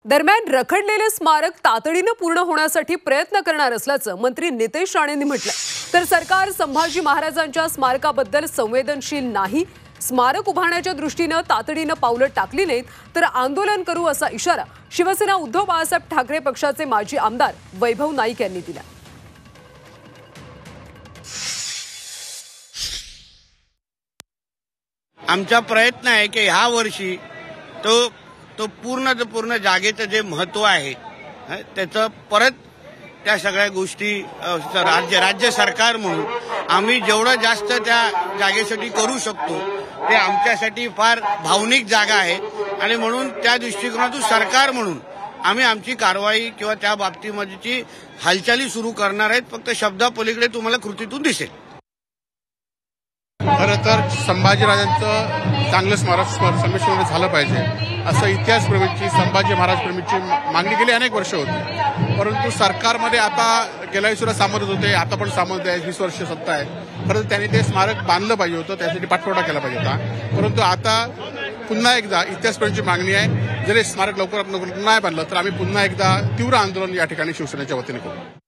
दरम्यान रखडलेले स्मारक तातडीने पूर्ण होण्यासाठी प्रयत्न करणार असल्याचं मंत्री नितेश राणेंनी म्हटलं। तर सरकार संभाजी महाराजांच्या स्मारकाबद्दल संवेदनशील नाही, स्मारक उभारण्याच्या दृष्टीने तातडीने पावलं टाकली नाहीत तर आंदोलन करू असा इशारा शिवसेना उद्धव बाळासाहेब ठाकरे पक्षाचे माजी आमदार वैभव नाईक यांनी दिला। आमचा प्रयत्न आहे की ह्या वर्षी तो पूर्ण जागेचं जे महत्व आहे त्याचं परत त्या सगळ्या गोष्टी राज्य सरकार म्हणून आम्ही जेवढं जास्त त्या जागेसाठी करू शकतो ते आमच्यासाठी फार भावनिक जागा आहे आणि म्हणून त्या दृष्टिकोनातून सरकार म्हणून आम्ही आमची कारवाई किंवा त्या बाबतीमध्ये हालचाली सुरू करणार आहेत। फक्त शब्दापलीकडे तुम्हाला कृतीतून दिसेल। खरं तर संभाजीराजांचं चांगलं स्मारक संरक्षण झालं पाहिजे असं इतिहासप्रेमीची संभाजी महाराज प्रेमीची मागणी गेली अनेक वर्ष होती, परंतु सरकारमध्ये आता गेल्या वेळी सुद्धा सामोरच होते, आता पण सामोरच आहे। 20 वर्ष सत्ता आहे। खरं तर त्यांनी ते स्मारक बांधलं पाहिजे होतं, त्यासाठी पाठपुरावा केला पाहिजे होता। परंतु आता पुन्हा एकदा इतिहासप्रेमीची मागणी आहे, जर हे स्मारक लवकरात लवकर नाही बांधलं तर आम्ही पुन्हा एकदा तीव्र आंदोलन या ठिकाणी शिवसेनेच्या वतीने करू।